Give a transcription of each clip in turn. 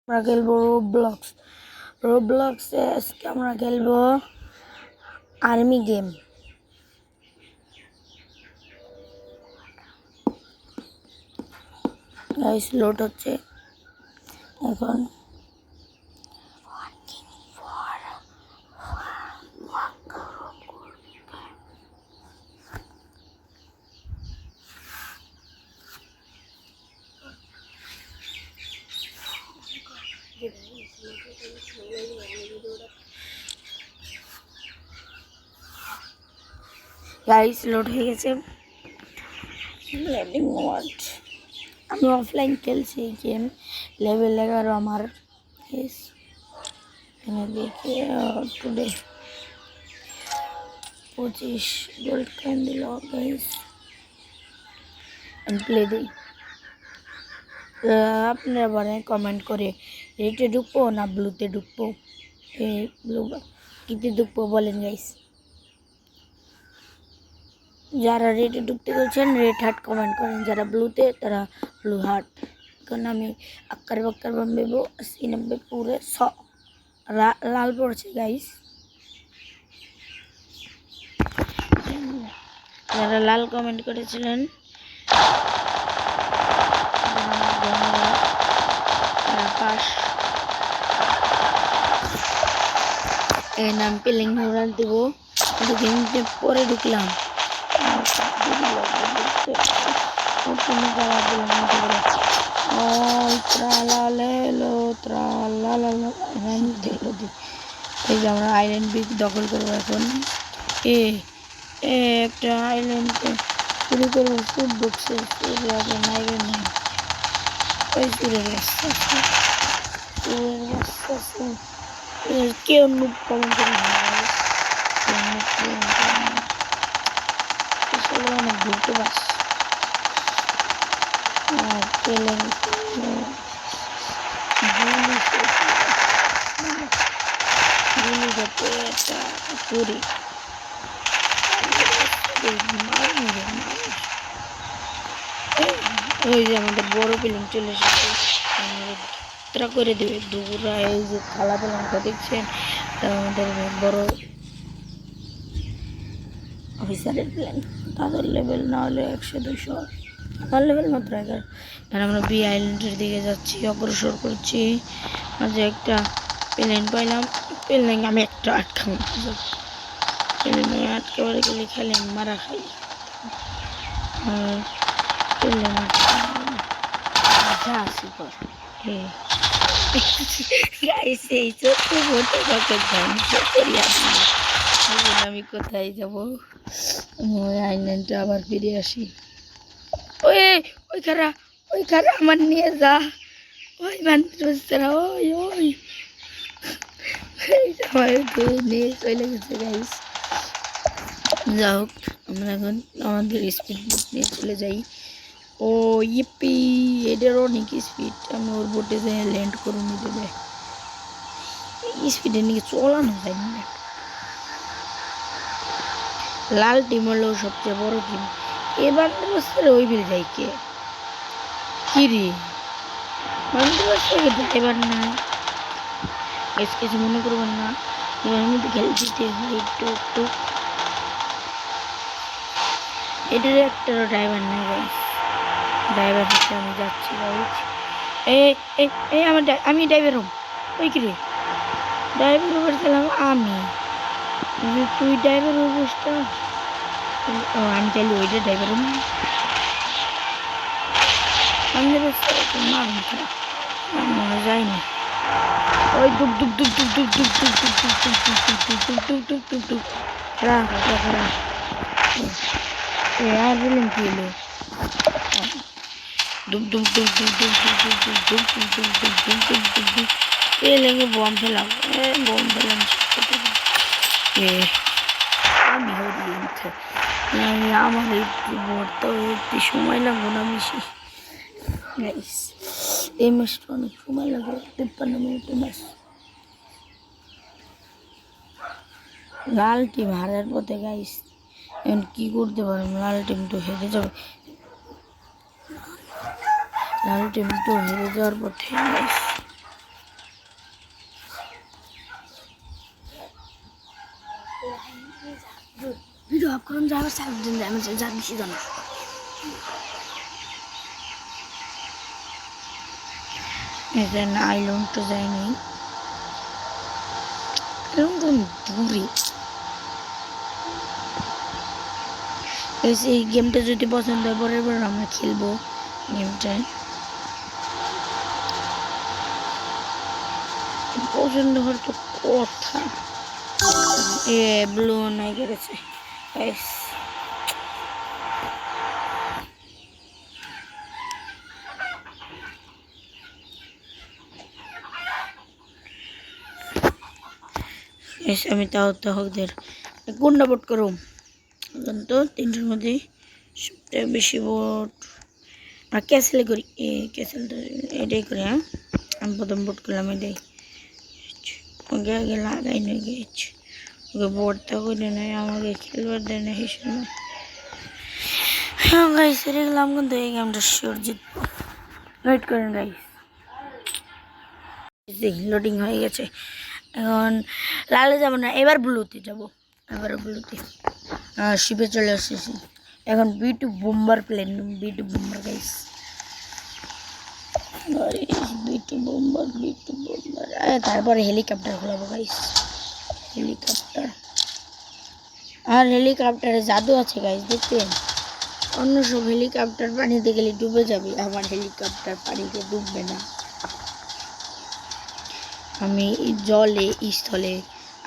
আমরা খেলবো রোবলক্সে আজকে আমরা খেলবো আর্মি গেম। গাইস লোড হচ্ছে এখন। গাইস লোড হয়ে গেছে। লেডিং ওয়ার্ড আমি অফলাইন খেলছি গেম, লেভেল 11 আমার। এখানে দেখি টুডে 25 গোল্ড কয়েন দিল গাইস। প্লে দিই, আপনারা বলেন কমেন্ট করে রেডে ঢুকবো না ব্লুতে ঢুকবো। এই ব্লু কিতে ঢুকবো বলেন গাইস। যারা রেডে ঢুকতে বলছেন রেড হার্ট কমেন্ট করেন, যারা ব্লুতে তারা ব্লু হার্ট। কারণ আমি আক্কার বাক্কার বম্বেবো 80-90 पूरे 100 লাল পড়ছে গাইস। যারা লাল কমেন্ট করেছিলেন পাস এই নাম পেলিং মোরাল দেবো। গেমতে পরে ঢুকলাম এই যে আমরা আইল্যান্ড বিগ দখল করবো এখন। একটা আইল্যান্ড শুরু করবো। ফুড বক্সে ওই চুরের বাচ্চা কেউ নুব কমেন্ট করে অনেক ঘুরতে পারছি। ওই যে আমাদের বড় পিলিং চলে এসেছে, করে দেবে দুপুরা। এই যে খালা পিলাংটা দেখছেন, আমাদের বড় অফিসারের প্ল্যান। তাদের লেভেল না হলে 100-200, তার লেভেল মাত্র 11। আর আমরা বি আইল্যান্ডের দিকে যাচ্ছি, অগ্রসর করছি। মাঝে একটা প্লেন পাইলাম, প্লেন আমি একটা আটকাম। প্লেনে আটকাবার গেলে খেলে মারা খাই। আর প্লেন আমি কোথায় যাবো? ওই আইল্যান্ডটা আবার ফিরে আসি। ওই ওই খারা আমার নিয়ে যা। ওই বান্ধবীরা ওই নিয়ে চলে গেছে গাইস। যা হোক, আমরা এখন আমাদের স্পিড বোট নিয়ে চলে যাই। ও ইপি, এটার অনেক স্পিড। আমি ওর বোটে যাই ল্যান্ড করে নিতে যাই। স্পিডে নিয়ে চলানো যায় না। লাল টিম হলো সবচেয়ে বড় টিম। এবার ওই বিল যাই কে কিরি ড্রাইভার নাই, কিছু মনে করবেন না। এবার মধ্যে খেলতে একটু একটু এটার একটা ড্রাইভার নেই গাইস। ড্রাইভার হচ্ছে আমি যাচ্ছি গাইস। আমি ড্রাইভার হম। ওই কি রে ড্রাইভার উপর গেলাম আমি। তুই ড্রাইভার অবস্থা আমি চাইলে ওইটা ড্রাইভার হম। মনে যায়নি। ওই ডুব ডুব ডুব ডুব ডুব ডুব ডুব ডুব ডুব ডুব ডুব ডুব ডুব ডুব ডুব ডুব यार बोलें कि लो डुब डुब डुब डुब डुब डुब डुब डुब डुब डुब डुब डुब डुब डुब डुब ये लेंगे बॉम्ब फैलाओ। बॉम्ब फैलाने ये আমি হরি ইনতে আমার এই বর্ত একটু সময় লাগবে না বেশি গাইস। এই ম্যাচটা অনেক সময় লাগবে, 53 মিনিটের ম্যাচ। লাল টিম হারার পথে গাইস। এখন কি করতে পারবো, লাল টিম তো হেরে যাবে। লাল টিম তো হেরে যাওয়ার পথে গাইস। অফ করুন যাবে সাইড দিন আমি যা বেশি জানো এখানে আইলন তো যায়নি এরকম দূরে এই গেমটা যদি পছন্দ হয় পরের বার আমরা খেলবো গেমটা পছন্দ হওয়ার তো কথা এ ব্লু নাই করেছে আমি তাহদের কোনটা ভোট করো তো তিনটার মধ্যে সবচেয়ে বেশি ভোট আর ক্যাসেলে করি ক্যাসেলটা এটাই করি হ্যাঁ আমি প্রথম ভোট করলাম এটাই ওকে আগে লাগাই নিয়ে গিয়েছি ওকে ভোটটা করে নেয় আমাকে খেলবার দেয় না হিসেবে হ্যাঁ গাইস হেরে গেলাম কিন্তু এই গেমটা শিওর জিতবো ওয়েট করেন গাইস লোডিং হয়ে গেছে এখন লালে যাবো না এবার ব্লুতে যাবো এবার ব্লুতে শিপে চলে এসেছি এখন B2 bomber plane B2 bomber guys B2 bomber তারপরে হেলিকপ্টার খোলাবো গাইস হেলিকপ্টার আর হেলিকপ্টারে জাদু আছে গাইস দেখতেন অন্য সব হেলিকপ্টার পানিতে গেলে ডুবে যাবে আমার হেলিকপ্টার পানিতে ডুববে না আমি জলে স্থলে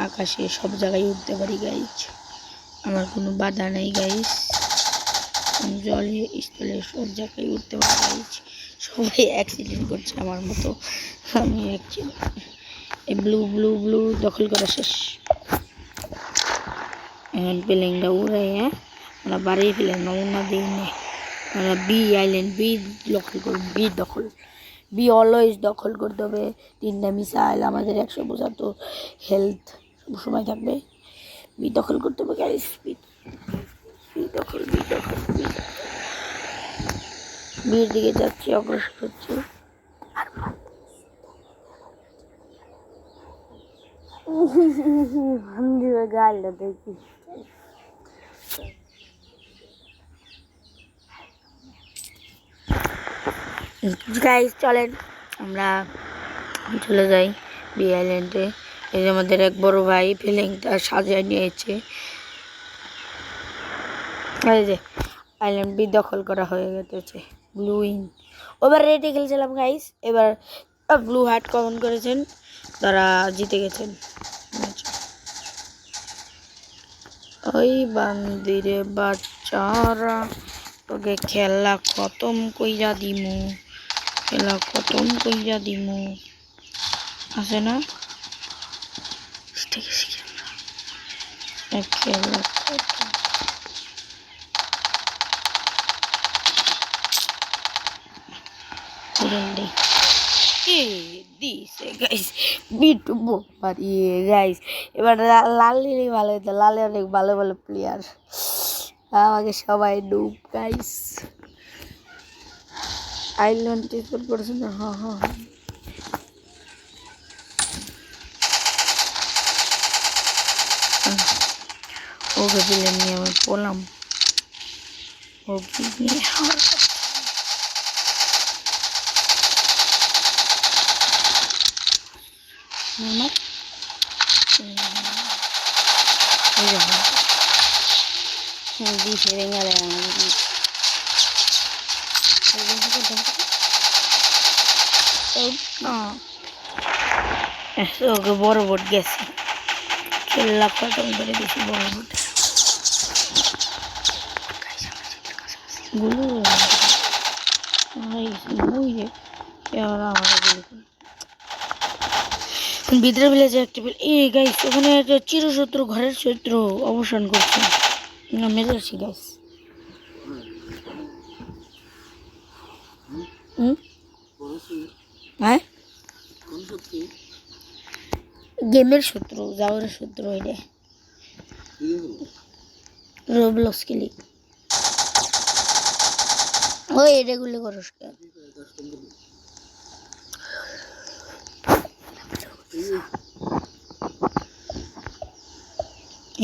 আকাশে সব জায়গায় উঠতে পারি গাইস আমার কোনো বাধা নেই গাইস জলে স্থলে সব জায়গায় উঠতে পারি গাইস সবাই অ্যাক্সিডেন্ট করছে আমার মতো আমি এই ব্লু দখল করা শেষ এখন প্লেনটা উড়ে আমরা বাড়িয়ে ফেলেন নমুনা দিই না আমরা বি আইল্যান্ড বি দখল করব বি দখল বি অলওয়েজ দখল করতে হবে 3টা মিসাইল আমাদের 175 হেলথ সবসময় থাকবে বি দখল করতে হবে গাইস বি দখল বির দিকে যাচ্ছি অগ্রসর হচ্ছে আমি গালটা দেখি গাইস চলেন আমরা চলে যাই বি আইল্যান্ডে এই যে আমাদের এক বড় ভাই ফিলিংটা সাজিয়ে নিয়েছে এই যে আইল্যান্ড বি দখল করা হয়ে গেছে ব্লু উইন ওভার রেডি খেলছিলাম গাইস এবার ব্লু হার্ট কমন করেছেন তারা জিতে গেছেন ওই বান্দিরে বাচ্চারা তোকে খেলা খতম কইরা দিমু আছে না খেলা এবার লাল নিলেই ভালো হতো লালে অনেক ভালো প্লেয়ার আমাকে সবাই ডুব গাইস আইল্যান্ড টিপল করেছেন হ্যাঁ ওকে প্লেন নিয়ে আমি পড়লাম ওকে নিয়ে ওকে বড় বোট গেছে খেলা খতম করে দিচ্ছি বড় বোট গুলো ভিতরে ভিলেজে একটা গাইস ওখানে একটা চিরশত্রু ঘরের শত্রু অবসান করছে মেজাচ্ছি গাইস হ্যাঁ গেমের শত্রু যাওয়ার শত্রু এটা রোবলক্স খেলি ওই এটাগুলো করস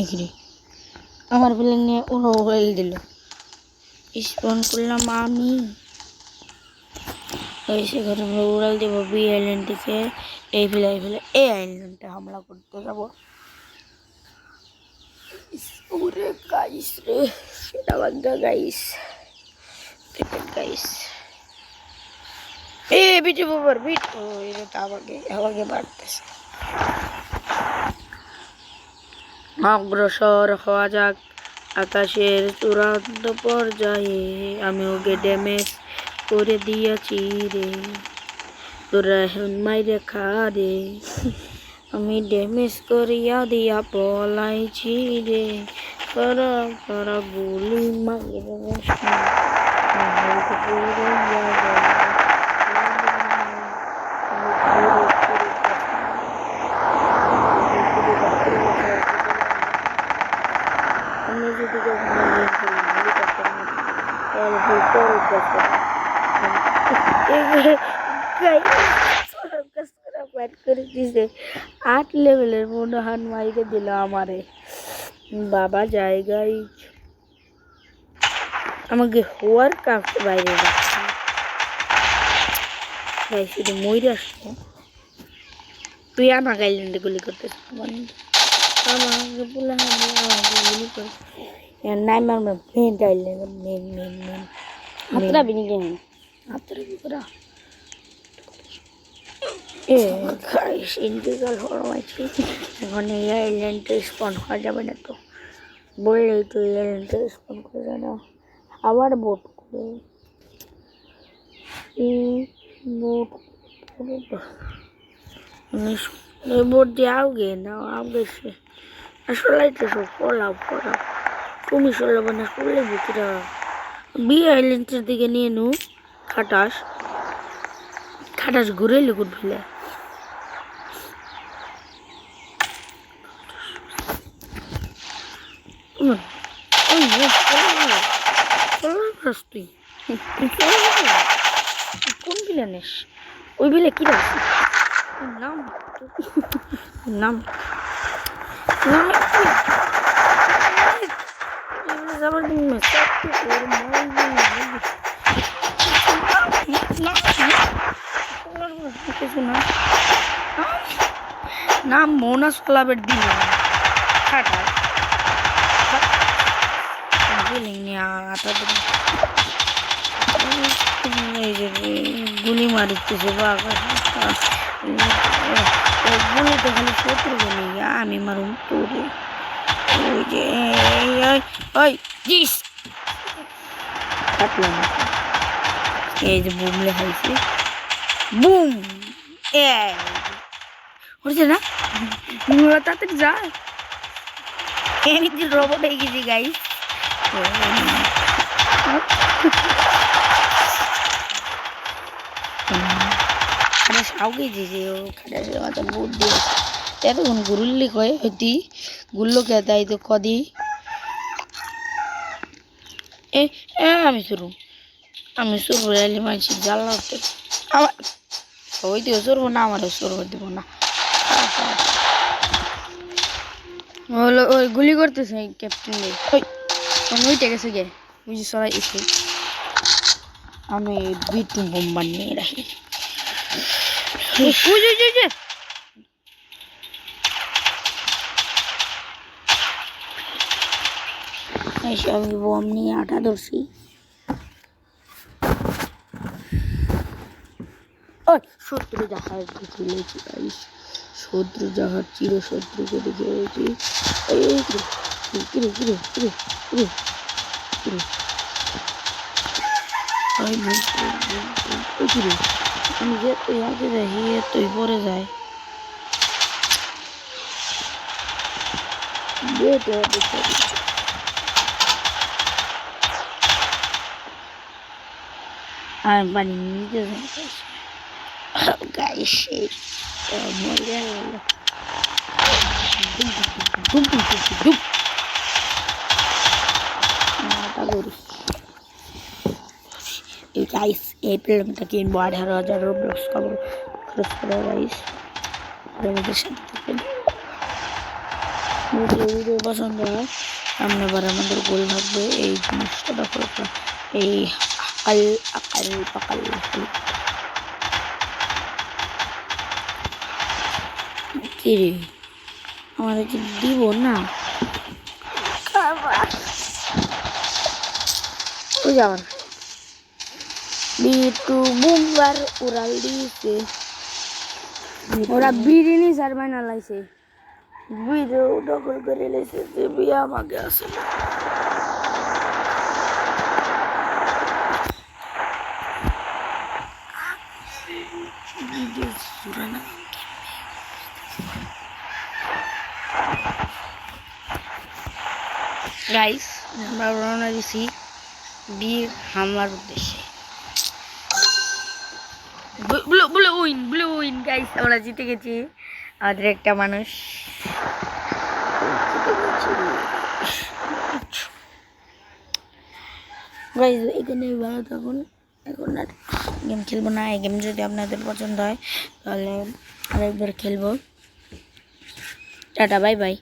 এখানে আমার প্লেন নিয়ে উড়াল দিল। স্পন করলাম আমি, ওই সেখানে আমরা উড়াল দেবো বি আইল্যান্ড থেকে। এই আইল্যান্ডে হামলা করতে যাবো। ওরে গাইস রে, সেটা বাগদা গাইস, দেখেন গাইস। বিটু বাবার বিট, এটা তো আমাকে বাড়তেছে। অগ্রসর হওয়া যাক আকাশের চূড়ান্ত পর্যায়ে। আমি ওকে ড্যামেজ করে দিয়েছি রে, তোরা এখন মাইরে খা রে। আমি ড্যামেজ করিয়া দিয়া পলাইছি রে, করা গুলি মাইরে আমি যদি করে দিছে 8 লেভেলের মনোহান মাইরে দিল আমারে। বাবা জায়গায় আমাকে হওয়ার কাছে বাইরে যাচ্ছে শুধু ময়ূর আসছে। তুই আমার আইল্যান্ডে গুলি করতেছ, আমাকে বলে আমাকে গুলি করে নাই মারবে। মেন আইল্যান্ড মেন হাতরা বিনি কেন হাতরা কি করা গাইস ইন্টিগ্রাল হওয়াছি। এখন এই আইল্যান্ডে স্পন হওয়া যাবে না, তো বললেই তো এই আইল্যান্ডে স্পন করে না। আবার বোট করে बोट দিয়ে आओगे ना आओगे से আসলে তো সব ফলাও তুমি চলাবো না করলে ভিতরে বি আইল্যান্ডের দিকে নিয়ে নু। খাটাস ঘুরে লিকুট ফেলে তুই কোন বিলে নিস? ওই বিলে কি রাখছি নাম নাম নাম মোনা সোলাবের দিল খাটা গুলি মারিতেছে গুলিতে খালি শত্রু বলে আমি মারুম তোরে। ওই যে ওই জিস কাটলাম, এই যে বুম লেখাইছে বুম হচ্ছে না তাড়াতাড়ি যা। আমি যে রোবট হয়ে গেছি গাইস। খাটাস আউকে যে ও খাটাসের মাথা বুট দিয়ে এতক্ষণ গুরুল্লি কয় হতি গুল্লো কে তাই তো কদি আমি শুরু রেলি মানছি জ্বালা উঠতে আমার ওই দিও সরবো না, আমারও সরবো দিব না। ওই গুলি করতেছে ক্যাপ্টেন ওইটা গেছে গে বুঝি সরাই এসে আমি বিটু বোম বানিয়ে রাখি। আমি বোম নিয়ে আটা ধরছি। শত্রু জাহাজ চলেছি গাইস, শত্রু জাহাজ চিরশত্রুকে দেখে রয়েছি। আমি যে তুই আগে যাই তুই পরে যায় আর বাড়ি নিতে গাইস মজা হলো। এই গাইস এই প্লেনটা কিনবো 18,000 রোবলক্স খরচ করে গাইস। আমাদের সাথে থাকবেন, ভিডিও পছন্দ হয় সামনে বার আমাদের গোল থাকবে এই জিনিসটা দেখো এই আকাল পাকাল কি রে আমাদের কি দিব না ওই যাবার বিটু বুমবার উড়াল দিয়েছে ওরা বিরিয়ানি সার বানা লাইছে ভিডিও দখল করে লেছে যে বিয়া আমাকে আসলে ভিডিও সুরানা গাইস আমরা রওনা দিছি বীর হামলার উদ্দেশ্যে ব্লু উইন গাইস আমরা জিতে গেছি আমাদের একটা মানুষ গাইস এখানে ভালো থাকুন এখন আর গেম খেলবো না এই গেম যদি আপনাদের পছন্দ হয় তাহলে আরেকবার খেলবো টাটা বাই বাই